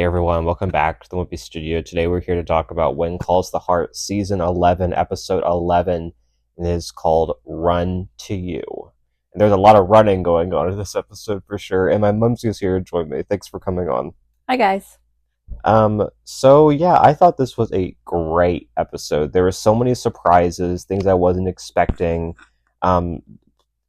Hey everyone, welcome back to the Wimpy Studio. Today we're here to talk about When Calls the Heart, Season 11, Episode 11, and it is called Run to You. And there's a lot of running going on in this episode for sure, and my mumsy's here to join me. Thanks for coming on. Hi guys. I thought this was a great episode. There were so many surprises, things I wasn't expecting. Um,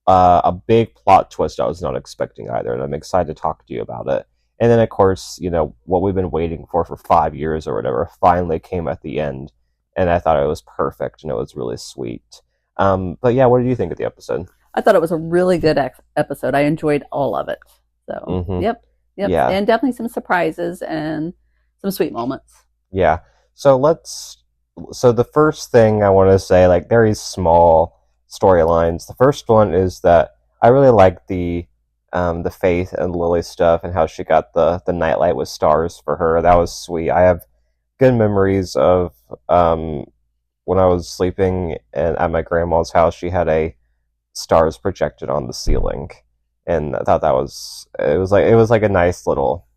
a big plot twist I was not expecting either, and I'm excited to talk to you about it. And then, of course, what we've been waiting for 5 years or whatever finally came at the end, and I thought it was perfect, and it was really sweet. But yeah, what did you think of the episode? I thought it was a really good episode. I enjoyed all of it. So, Mm-hmm. yep, Yeah, and definitely some surprises and some sweet moments. yeah. So the first thing I want to say, like, very small storylines. The first one is that I really like the Faith and Lily stuff and how she got the nightlight with stars for her. That was sweet. I have good memories of when I was sleeping and at my grandma's house. She had a stars projected on the ceiling, and I thought it was like a nice little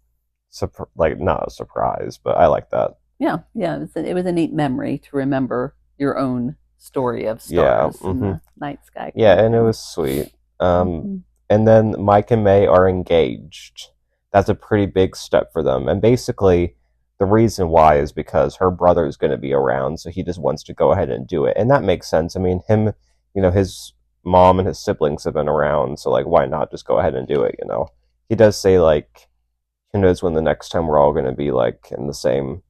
like, not a surprise, but I like that. Yeah. It was a neat memory to remember your own story of Yeah. stars in the night sky. Yeah, and it was sweet. Mm-hmm. And then Mike and Mei are engaged. That's a pretty big step for them. And basically, the reason why is because her brother is going to be around, so he just wants to go ahead and do it. And that makes sense. I mean, his mom and his siblings have been around, so, like, why not just go ahead and do it? He does say, like, who knows when the next time we're all going to be, like, in the same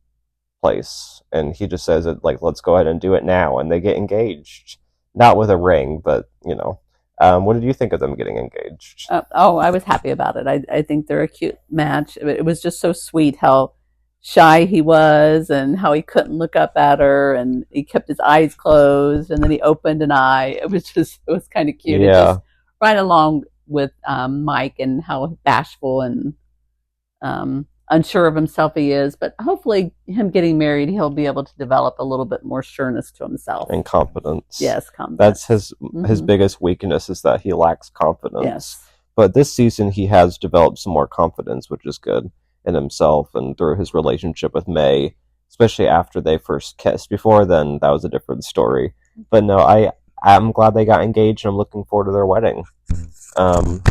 place. And he just says it, like, let's go ahead and do it now. And they get engaged. Not with a ring, but. What did you think of them getting engaged? I was happy about it. I think they're a cute match. It was just so sweet how shy he was and how he couldn't look up at her and he kept his eyes closed and then he opened an eye. It was kind of cute. It Yeah, just right along with Mike and how bashful and unsure of himself he is. But hopefully, him getting married, he'll be able to develop a little bit more sureness to himself. and confidence. Yes, confidence. That's his Hmm. biggest weakness, is that he lacks confidence. Yes. But this season he has developed some more confidence, which is good in himself and through his relationship with May, especially after they first kissed. Before then, that was a different story. But no, I'm glad they got engaged, and I'm looking forward to their wedding. I'm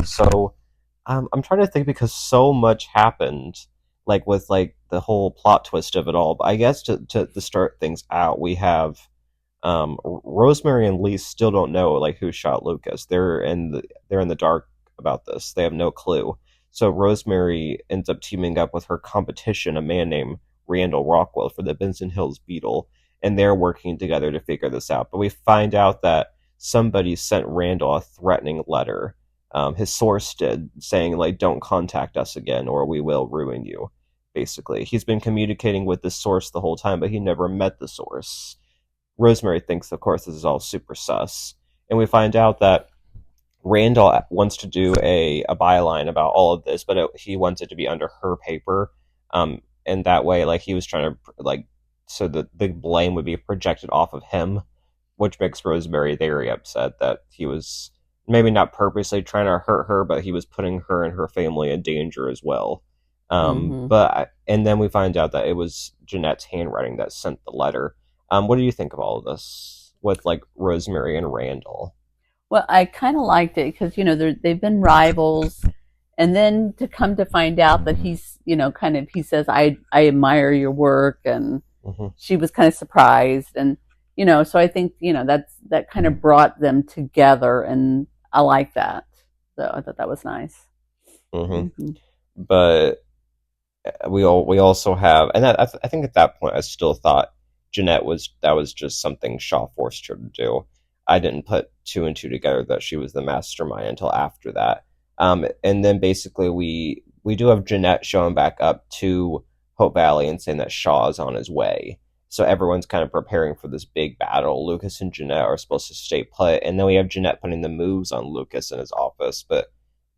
trying to think, because so much happened, like with, like, the whole plot twist of it all. But I guess to start things out, we have Rosemary and Lee still don't know, like, who shot Lucas. They're in the dark about this. They have no clue. So Rosemary ends up teaming up with her competition, a man named Randall Rockwell, for the Benson Hills Beetle, and they're working together to figure this out. But we find out that somebody sent Randall a threatening letter. His source did, saying, like, don't contact us again or we will ruin you. Basically, he's been communicating with this source the whole time, but he never met the source. Rosemary thinks, of course, this is all super sus. And we find out that Randall wants to do a byline about all of this, but he wants it to be under her paper. And that way, like, he was trying to, like, so the big blame would be projected off of him, which makes Rosemary very upset that he was maybe not purposely trying to hurt her, but he was putting her and her family in danger as well. Hmm. And then we find out that it was Jeanette's handwriting that sent the letter. What do you think of all of this with, like, Rosemary and Randall? Well, I kind of liked it because they've been rivals, and then to come to find out that he's kind of he says I admire your work, and Hmm. she was kind of surprised, and so I think that kind of brought them together, and I like that. So I thought that was nice. Hmm. Hmm. But we also have, and I think at that point I still thought that was just something Shaw forced her to do. I didn't put two and two together that she was the mastermind until after that. And then basically we do have Jeanette showing back up to Hope Valley and saying that Shaw is on his way. So everyone's kind of preparing for this big battle. Lucas and Jeanette are supposed to stay put, and then we have Jeanette putting the moves on Lucas in his office, but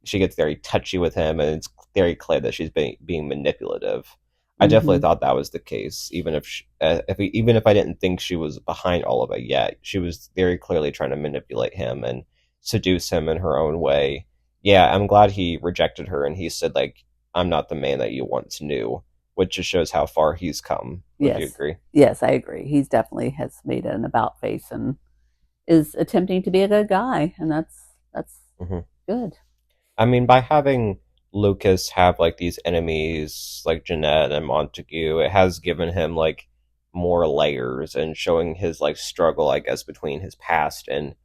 she gets very touchy with him, and it's very clear that she's being manipulative. I definitely Hmm. thought that was the case, even if I didn't think she was behind all of it yet. She was very clearly trying to manipulate him and seduce him in her own way. Yeah, I'm glad he rejected her, and he said, like, I'm not the man that you once knew. which just shows how far he's come. Would you Yes. agree? Yes, I agree. He's definitely has made an about face and is attempting to be a good guy, and that's Hmm. good. I mean, by having Lucas have like these enemies like Jeanette and Montague, it has given him like more layers and showing his like struggle, I guess, between his past and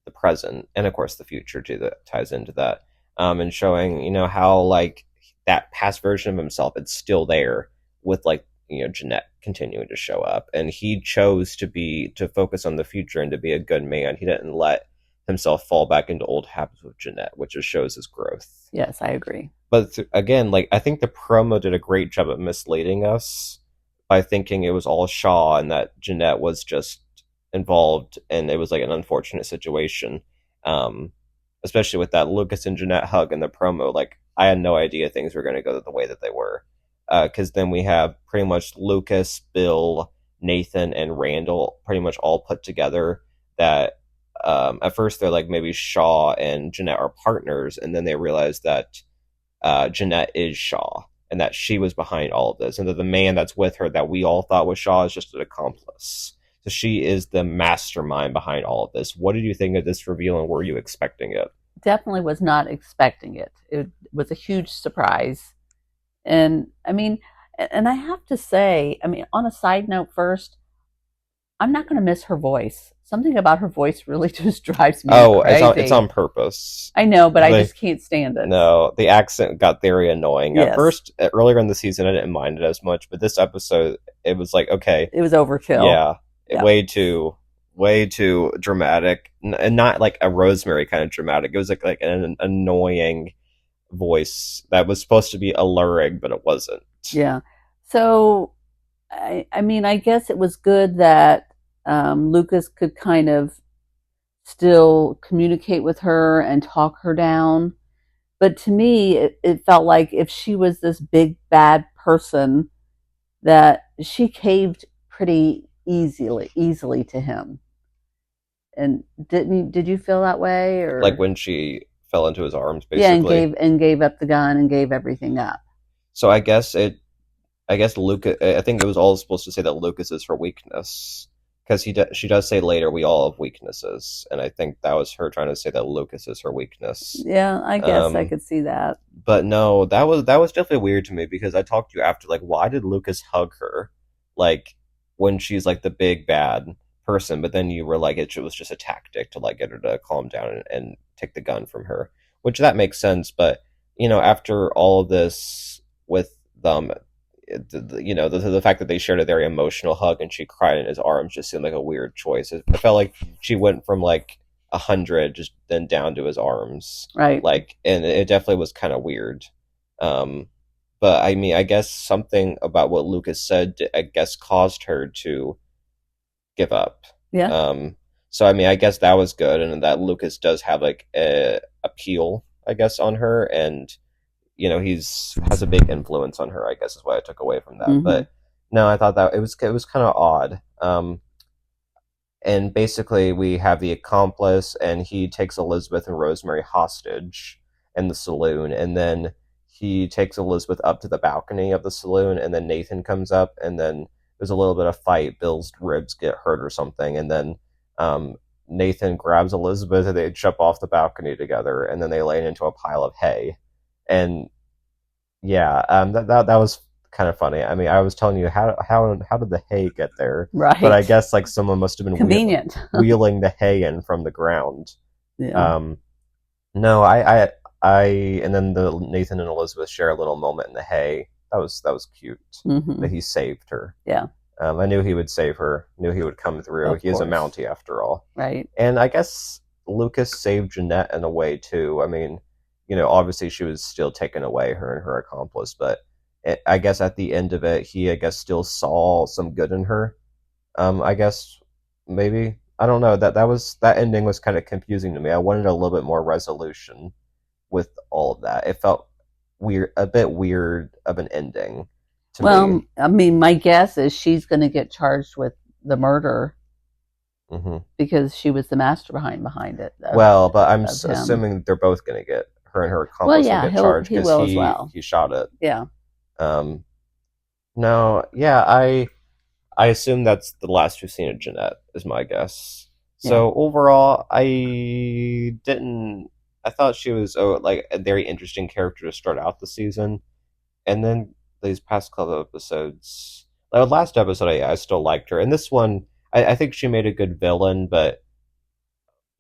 the present, and of course the future too that ties into that. And showing how like that past version of himself, it's still there with like Jeanette continuing to show up, and he chose to focus on the future and to be a good man. He didn't let himself fall back into old habits with Jeanette, which just shows his growth. Yes, I agree. But again, like I think the promo did a great job at misleading us by thinking it was all Shaw and that Jeanette was just involved and it was like an unfortunate situation. Um, Especially with that Lucas and Jeanette hug in the promo, like I had no idea things were going to go the way that they were. Because then we have pretty much Lucas, Bill, Nathan, and Randall pretty much all put together. That at first they're like maybe Shaw and Jeanette are partners, and then they realize that Jeanette is Shaw and that she was behind all of this, and that the man that's with her that we all thought was Shaw is just an accomplice. So she is the mastermind behind all of this. What did you think of this reveal, and were you expecting it? Definitely was not expecting it. It was a huge surprise. And I mean, and I have to say, I mean, on a side note first, I'm not going to miss her voice. Something about her voice really just drives me Oh, it's crazy. on purpose. I know, but I They just can't stand it. No, the accent got very annoying. At Yes, first, earlier in the season, I didn't mind it as much, but this episode, it was like, okay, it was overkill. yeah, Yeah, way too dramatic, and not like a Rosemary kind of dramatic. It was like an annoying voice that was supposed to be alluring, but it wasn't. yeah. So, I mean, I guess it was good that Lucas could kind of still communicate with her and talk her down. But to me, it felt like if she was this big bad person, that she caved pretty easily to him. And did you feel that way Like or when she fell into his arms, yeah, basically. and gave up the gun and gave everything up. So I guess Lucas. I think it was all supposed to say that Lucas is her weakness because she does say later we all have weaknesses, and I think that was her trying to say that Lucas is her weakness. Yeah, I guess I Um, could see that. but no, that was definitely weird to me because I talked to you after, like, why did Lucas hug her, like when she's like the big bad person, but then you were like it was just a tactic to like get her to calm down and take the gun from her, which that makes sense. But after all of this with them, the fact that they shared a very emotional hug and she cried in his arms just seemed like a weird choice. It felt like she went from like 100 just then down to his arms, Right. like, and it definitely was kind of weird. um but I mean, I guess something about what Lucas said, I guess, caused her to give up. Yeah. So I mean, I guess that was good, and that Lucas does have like a appeal, I guess, on her, and he's has a big influence on her, I guess, is what I took away from that. Mm-hmm. But no, I thought that it was kind of odd. And basically we have the accomplice, and he takes Elizabeth and Rosemary hostage in the saloon, and then he takes Elizabeth up to the balcony of the saloon, and then Nathan comes up, and then there's a little bit of fight. Bill's ribs get hurt or something, and then Nathan grabs Elizabeth and they jump off the balcony together, and then they lay into a pile of hay. And yeah, that was kind of funny. I mean, I was telling you how did the hay get there? But I Right. guess like someone must have been Convenient. wheeling the hay in from the ground. Yeah. Um, no, I, and then the Nathan and Elizabeth share a little moment in the hay. That was cute. Mm-hmm. That he saved her. Yeah. I knew he would save her. Knew he would come through. Of He is a course. Mountie after all. Right. And I guess Lucas saved Jeanette in a way too. I mean, obviously she was still taken away, her and her accomplice, but I guess at the end of it, he, I guess, still saw some good in her. I guess maybe, I don't know, that ending was kind of confusing to me. I wanted a little bit more resolution with all of that. It felt weird, a bit weird of an ending to Well, me. I mean, my guess is she's going to get charged with the murder Hmm. because she was the mastermind behind it. Well, but I'm Of him. assuming they're both going to get, her and her Well, accomplice will yeah, get charged he because will as well. he shot it. Yeah. Um, No, yeah, I assume that's the last we've seen of Jeanette, is my guess. Yeah. So overall, I didn't. I thought she was like a very interesting character to start out the season, and then these past couple of episodes, like the last episode, I still liked her, and this one, I think she made a good villain, but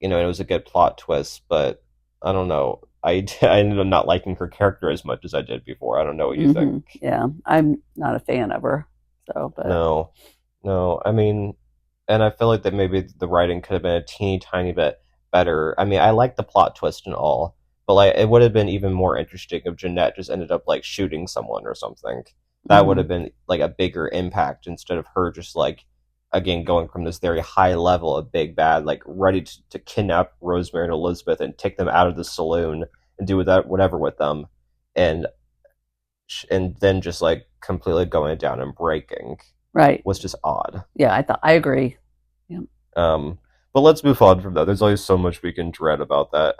it was a good plot twist. But I don't know. I ended up not liking her character as much as I did before. I don't know what you think. Yeah, I'm not a fan of her. So, but No, no. I mean, and I feel like that maybe the writing could have been a teeny tiny bit better. I mean, I like the plot twist and all, but like it would have been even more interesting if Jeanette just ended up like shooting someone or something. That would mm-hmm. have been like a bigger impact instead of her just like again going from this very high level of big bad, like ready to kidnap Rosemary and Elizabeth and take them out of the saloon and do whatever with them, and and then just like completely going down and breaking Right. was just odd. Yeah, I agree. Yeah. Um, but let's move on from that. There's always so much we can dread about that.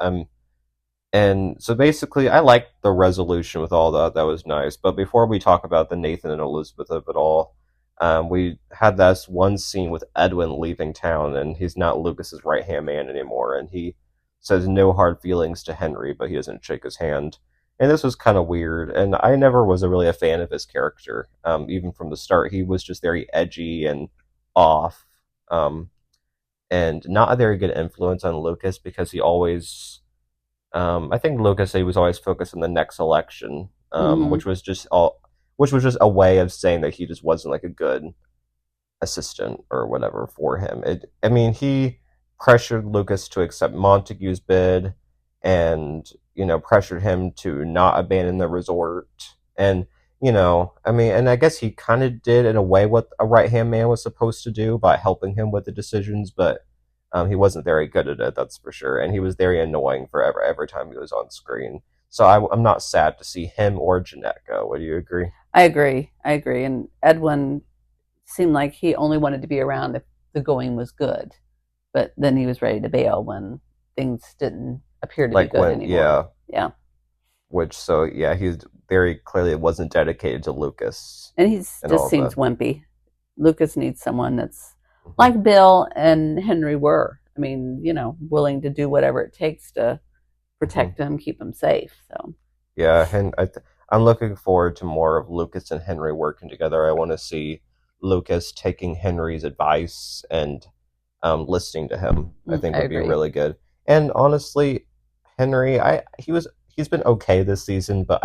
And so basically, I liked the resolution with all that. That was nice. But before we talk about the Nathan and Elizabeth of it all, we had this one scene with Edwin leaving town, and he's not Lucas's right hand man anymore. And he says no hard feelings to Henry, but he doesn't shake his hand. And this was kind of weird. And I never was really a fan of his character, even from the start. He was just very edgy and off. And not a very good influence on Lucas because he always, I think Lucas he was always focused on the next election, Mm-hmm. which was just a way of saying that he just wasn't like a good assistant or whatever for him. I mean, he pressured Lucas to accept Montague's bid, and pressured him to not abandon the resort, and I mean, and I guess he kind of did in a way what a right hand man was supposed to do by helping him with the decisions, but he wasn't very good at it, that's for sure, and he was very annoying forever every time he was on screen. So I'm not sad to see him or Jeanette go. Would you agree? I agree. I agree. And Edwin seemed like he only wanted to be around if the going was good, but then he was ready to bail when things didn't appear to be Like good when, anymore. yeah, Yeah. which so yeah, he's very clearly wasn't dedicated to Lucas And he and just all of seems that. wimpy. Lucas needs someone that's Hmm. like Bill and Henry were. I mean, willing to do whatever it takes to Hmm. protect him, keep him safe. So, Yeah, and I'm looking forward to more of Lucas and Henry working together. I want to see Lucas taking Henry's advice and listening to him. I think I would be agree. really good. And honestly, Henry, he's been okay this season, but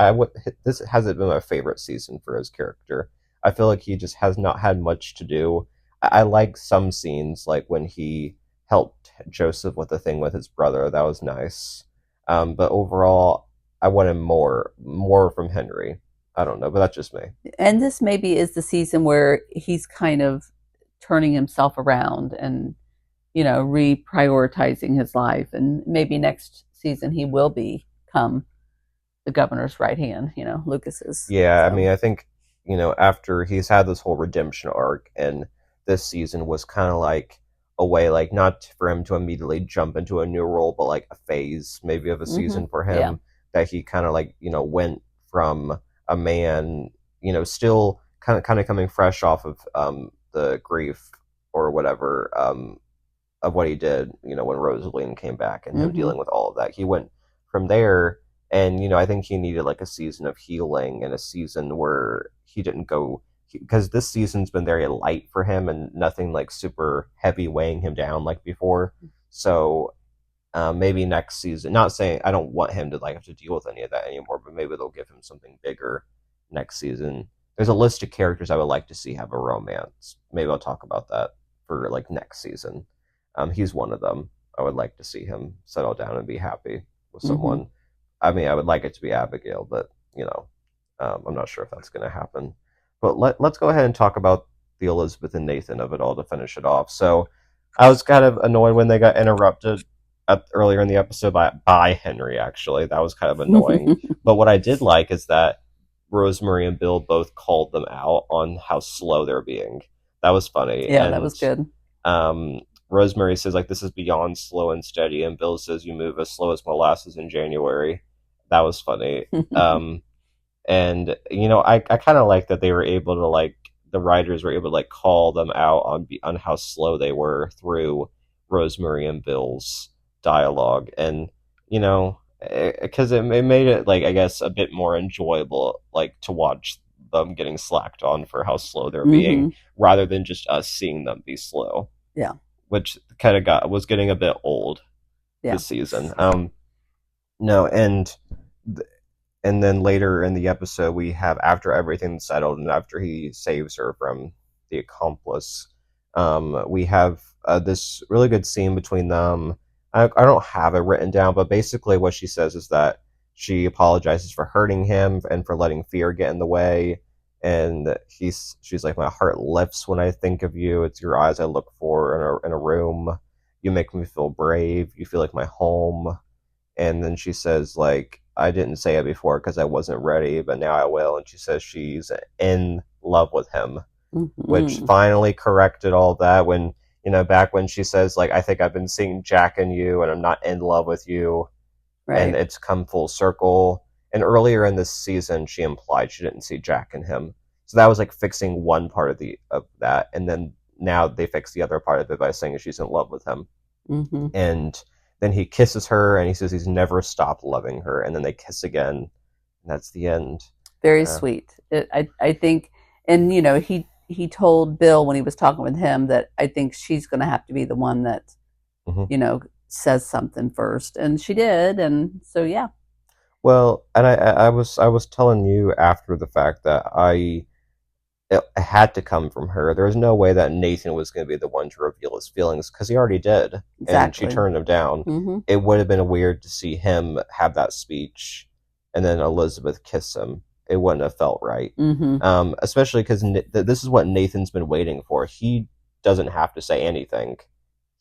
this hasn't been my favorite season for his character. I feel like he just has not had much to do. I like some scenes, like when he helped Joseph with the thing with his brother. That was nice. But overall, I wanted more from Henry. I don't know, but that's just me. And this maybe is the season where he's kind of turning himself around and reprioritizing his life, and maybe next season he will become the governor's right hand, Lucas's. Yeah, I So, mean, I think, after he's had this whole redemption arc, and this season was kind of like a way, like, not for him to immediately jump into a new role, but like a phase maybe of a season for yeah. him that he kind of like, went from a man, still kind of coming fresh off of the grief or whatever of what he did, when Rosaline came back and him hmm dealing with all of that. He went from there, and I think he needed like a season of healing and a season where he didn't go because this season's been very light for him and nothing like super heavy weighing him down like before. So maybe next season. Not saying I don't want him to like have to deal with any of that anymore, but maybe they'll give him something bigger next season. There's a list of characters I would like to see have a romance. Maybe I'll talk about that for like next season. He's one of them. I would like to see him settle down and be happy with hmm someone. I mean, I would like it to be Abigail, but I'm not sure if that's going to happen. But let's go ahead and talk about the Elizabeth and Nathan of it all to finish it off. So I was kind of annoyed when they got interrupted earlier in the episode by Henry. Actually, that was kind of annoying. But what I did like is that Rosemary and Bill both called them out on how slow they're being. That was funny, Yeah, that and was good. um, Rosemary says like this is beyond slow and steady, and Bill says you move as slow as molasses in January. That was funny. Um, And I kind of like that they were able to like the writers were able to like call them out on how slow they were through Rosemary and Bill's dialogue, and because it made it like I guess a bit more enjoyable like to watch them getting slacked on for how slow they're being Mm-hmm. rather than just us seeing them be slow, Yeah. which kind of got was getting a bit old Yeah. this season. No, and then later in the episode, we have after everything's settled and after he saves her from the accomplice, we have this really good scene between them. I don't have it written down, but basically what she says is that she apologizes for hurting him and for letting fear get in the way. And she's like, my heart lifts when I think of you. It's your eyes I look for in a room. You make me feel brave. You feel like my home. And then she says like I didn't say it before because I wasn't ready, but now I will. And she says she's in love with him, which Mm-hmm. finally corrected all that. When back when she says like I think I've been seeing Jack in you and I'm not in love with you, and Right. it's come full circle. And earlier in this season, she implied she didn't see Jack in him, so that was like fixing one part of that, and then now they fix the other part of it by saying she's in love with him. Mm-hmm. And then he kisses her and he says he's never stopped loving her, and then they kiss again, and that's the end. Very uh, sweet. I think, and he told Bill when he was talking with him that I think she's going to have to be the one that mhm. says something first, and she did, and so yeah, Well, and I was telling you after the fact that it had to come from her. There was no way that Nathan was going to be the one to reveal his feelings because he already did, and she exactly. turned him down. Mm-hmm. It would have been weird to see him have that speech and then Elizabeth kiss him. It wouldn't have felt right. Mm-hmm. Especially because this is what Nathan's been waiting for. He doesn't have to say anything.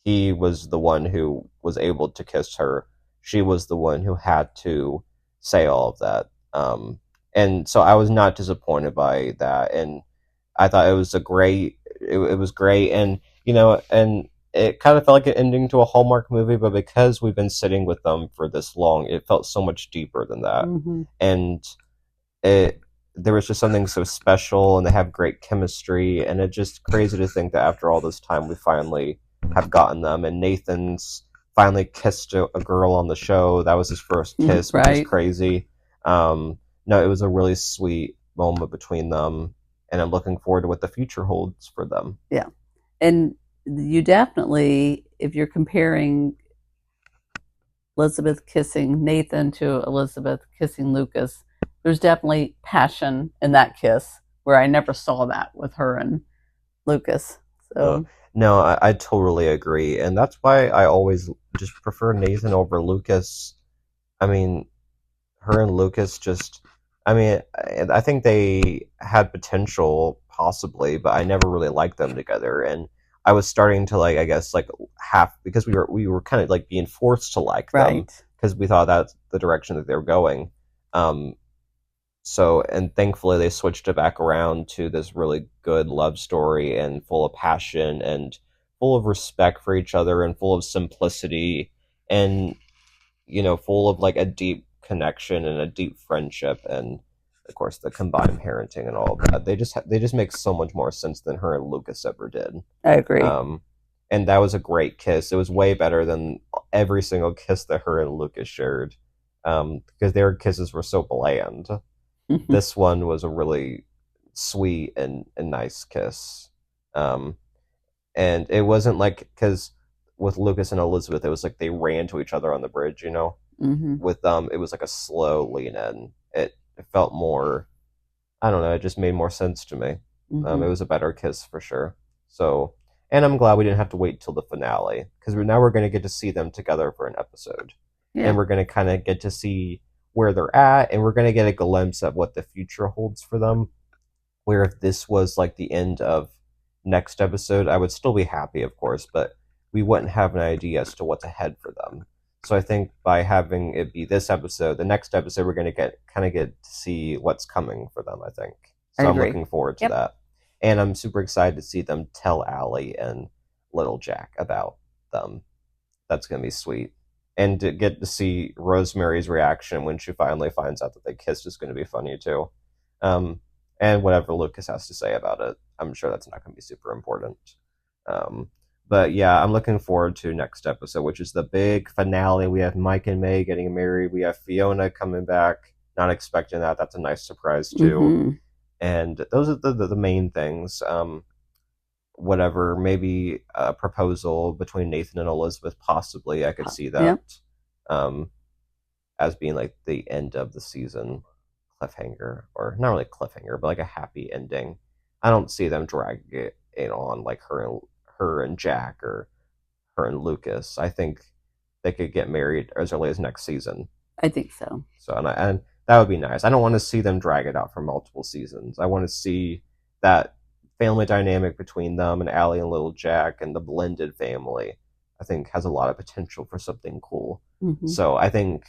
He was the one who was able to kiss her. She was the one who had to say all of that. And so I was not disappointed by that. And I thought it was great, and and it kind of felt like an ending to a Hallmark movie, but because we've been sitting with them for this long, it felt so much deeper than that, Mm-hmm. and it there was just something so special, and they have great chemistry, and it's just crazy to think that after all this time, we finally have gotten them, and Nathan's finally kissed a girl on the show. That was his first kiss, which is Right. crazy. No, it was a really sweet moment between them, and I'm looking forward to what the future holds for them. Yeah, and you definitely, if you're comparing Elizabeth kissing Nathan to Elizabeth kissing Lucas, there's definitely passion in that kiss where I never saw that with her and Lucas. Uh, So no, I totally agree, and that's why I always just prefer Nathan over Lucas. I mean, her and Lucas just, I mean, I think they had potential possibly, but I never really liked them together, and I was starting to like, I guess, like half because we were kind of like being forced to like them right. because we thought that's the direction that they were going. Um, so, and thankfully they switched it back around to this really good love story and full of passion and full of respect for each other and full of simplicity and full of like a deep connection and a deep friendship, and of course the combined parenting and all of that. They just make so much more sense than her and Lucas ever did. I agree. Um, and that was a great kiss. It was way better than every single kiss that her and Lucas shared. Because their kisses were so bland. This one was a really sweet and nice kiss. Um, and it wasn't like because with Lucas and Elizabeth, it was like they ran to each other on the bridge. Mm-hmm. With it was like a slow lean in. It felt more. I don't know. It just made more sense to me. Mm-hmm. It was a better kiss for sure. So, and I'm glad we didn't have to wait till the finale because we're going to get to see them together for an episode, and Yeah, we're going to kind of get to see where they're at, and we're going to get a glimpse of what the future holds for them. Where if this was like the end of next episode, I would still be happy, of course, but we wouldn't have an idea as to what's ahead for them. So I think by having it be this episode, the next episode we're going to get to see what's coming for them, I think. I So I'm agree. looking forward to Yep. that. And I'm super excited to see them tell Allie and Little Jack about them. That's going to be sweet. and to get to see Rosemary's reaction when she finally finds out that they kissed is going to be funny too. Um, and whatever Lucas has to say about it, I'm sure that's not going to be super important. Um, but yeah, I'm looking forward to next episode, which is the big finale. We have Mike and May getting married. We have Fiona coming back. Not expecting that. That's a nice surprise too. Mm-hmm. And those are the main things. Whatever, maybe a proposal between Nathan and Elizabeth, possibly. I could see that Yep. um, as being like the end of the season cliffhanger, or not really cliffhanger, but like a happy ending. I don't see them dragging it on like her and Jack, or her and Lucas. I think they could get married as early as next season. I think so. So and that would be nice. I don't want to see them drag it out for multiple seasons. I want to see that family dynamic between them and Allie and Little Jack and the blended family. I think has a lot of potential for something cool. Mm-hmm. So I think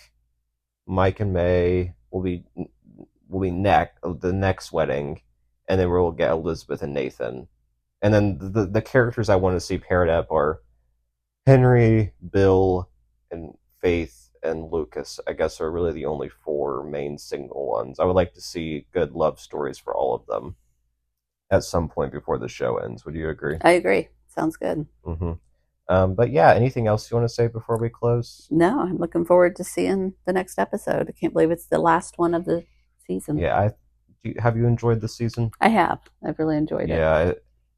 Mike and May will be the next wedding, and then we'll get Elizabeth and Nathan, and then the characters I want to see paired up are Henry, Bill, and Faith and Lucas. I guess are really the only four main single ones. I would like to see good love stories for all of them at some point before the show ends. Would you agree? I agree. Sounds good. Mm-hmm. But yeah, anything else you want to say before we close? No, I'm looking forward to seeing the next episode. I can't believe it's the last one of the season. Yeah, have you enjoyed the season? I have. I've really enjoyed it. Yeah,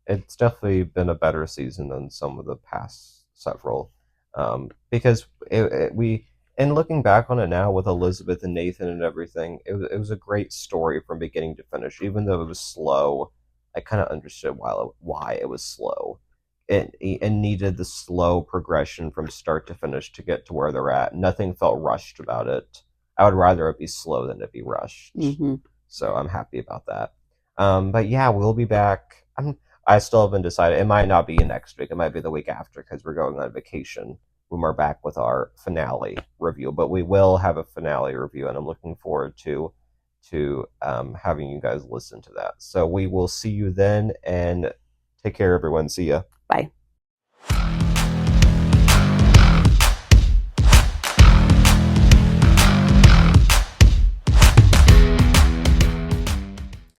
it's definitely been a better season than some of the past several. Because we, and looking back on it now with Elizabeth and Nathan and everything, it was a great story from beginning to finish. Even though it was slow, I kind of understood why it was slow. It needed the slow progression from start to finish to get to where they're at. Nothing felt rushed about it. I would rather it be slow than it be rushed. Mm-hmm. So I'm happy about that. But yeah, we'll be back. I still haven't decided. It might not be next week. It might be the week after because we're going on vacation when we're back with our finale review. But we will have a finale review, and I'm looking forward to having you guys listen to that. So we will see you then, and take care, everyone. See ya. Bye.